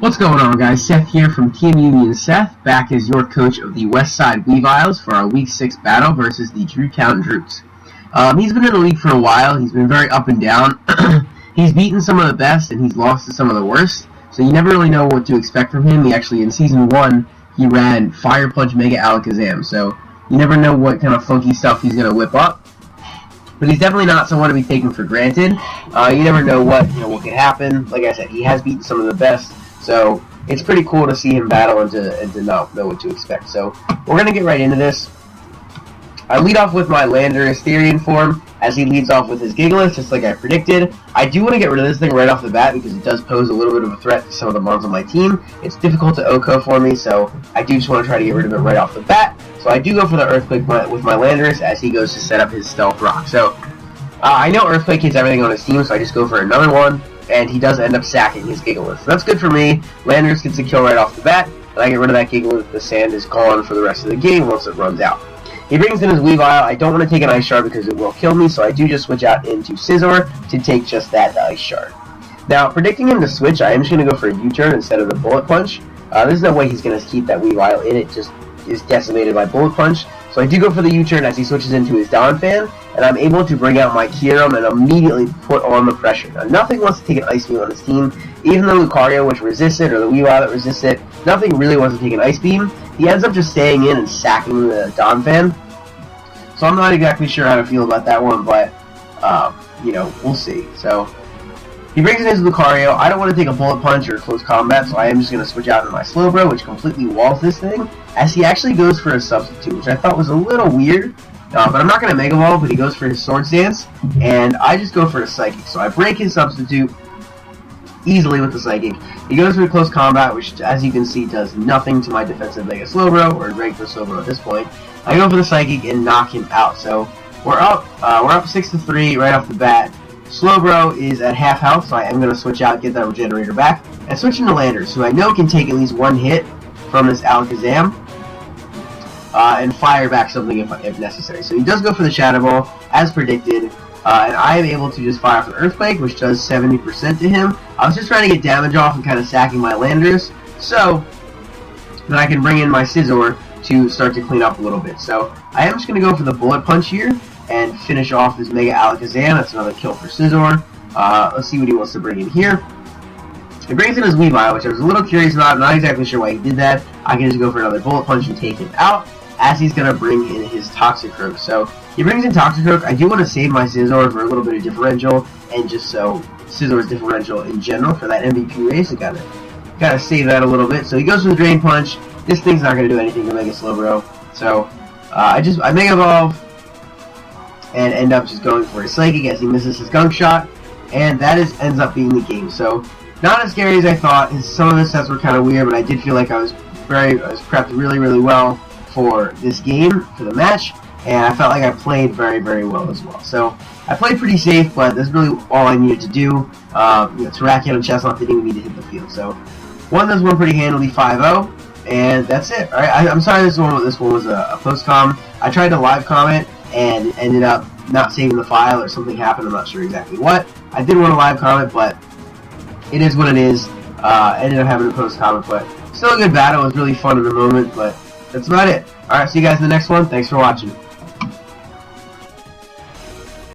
What's going on, guys? Seth here from Team Union Seth, back as your coach of the Westside Weaviles for our Week 6 battle versus the Drewtown Droots. He's been in the league for a while. He's been very up and down. He's beaten some of the best, and he's lost to some of the worst, so you never really know what to expect from him. He actually, in Season 1, he ran Fire Punch Mega Alakazam, so you never know what kind of funky stuff he's going to whip up. But he's definitely not someone to be taken for granted. You never know what could happen. Like I said, he has beaten some of the best. So it's pretty cool to see him battle and to not know what to expect. So we're going to get right into this. I lead off with my Landorus Therian form as he leads off with his Gigalith, just like I predicted. I do want to get rid of this thing right off the bat because it does pose a little bit of a threat to some of the mons on my team. It's difficult to OHKO for me, so I do just want to try to get rid of it right off the bat. So I do go for the Earthquake with my Landorus as he goes to set up his Stealth Rock. So I know Earthquake hits everything on his team, so I just go for another one. And he does end up sacking his Gigalith. So that's good for me. Landorus gets a kill right off the bat, and I get rid of that Gigalith. The sand is gone for the rest of the game once it runs out. He brings in his Weavile. I don't want to take an Ice Shard because it will kill me, so I do just switch out into Scizor to take just that Ice Shard. Now, predicting him to switch, I am just going to go for a U-turn instead of the Bullet Punch. There's no way he's going to keep that Weavile in. It just is decimated by Bullet Punch. So I do go for the U-turn as he switches into his Donphan, and I'm able to bring out my Kyurem and immediately put on the pressure. Now, nothing wants to take an Ice Beam on his team. Even the Lucario, which resists it, or the Weavile that resists it, nothing really wants to take an Ice Beam. He ends up just staying in and sacking the Donphan. So I'm not exactly sure how to feel about that one, but, we'll see. So he brings in his Lucario. I don't want to take a Bullet Punch or Close Combat, so I am just going to switch out into my Slowbro, which completely walls this thing, as he actually goes for a Substitute, which I thought was a little weird. But I'm not going to Mega Evolve, but he goes for his Swords Dance, and I just go for a Psychic. So I break his Substitute easily with the Psychic. He goes for a Close Combat, which, as you can see, does nothing to my defensive Mega Slowbro, or regular Slowbro at this point. I go for the Psychic and knock him out. So we're up 6-3 right off the bat. Slowbro is at half health, so I am going to switch out, get that Regenerator back, and switch into Landorus, who I know can take at least one hit from this Alakazam, and fire back something if necessary. So he does go for the Shadow Ball, as predicted, and I am able to just fire off an Earthquake, which does 70% to him. I was just trying to get damage off and kind of sacking my Landorus, so then I can bring in my Scizor to start to clean up a little bit. So I am just going to go for the Bullet Punch here, and finish off this Mega Alakazam. That's another kill for Scizor. Let's see what he wants to bring in here. He brings in his Weavile, which I was a little curious about. I'm not exactly sure why he did that. I can just go for another Bullet Punch and take him out, as he's going to bring in his Toxicroak. So he brings in Toxicroak. I do want to save my Scizor for a little bit of differential, and just so Scizor's differential in general for that MVP race. I gotta save that a little bit. So he goes for the Drain Punch. This thing's not going to do anything to Mega Slowbro. So I Mega Evolve and end up just going for his Psychic as he misses his Gunk Shot, and that ends up being the game. So not as scary as I thought. Some of the sets were kind of weird, but I did feel like I was prepped really, really well for this game, for the match, and I felt like I played very, very well as well. So I played pretty safe, but that's really all I needed to do. Terrakion and Chestnut didn't even need to hit the field. So won this one pretty handily, 5-0, and that's it. All right, I'm sorry this one was a post-com. I tried to live comment and ended up not saving the file, or something happened. I'm not sure exactly what. I did want to live comment, but it is what it is. Ended up having a post comment, but still a good battle. It was really fun in the moment, but that's about it. Alright, see you guys in the next one. Thanks for watching.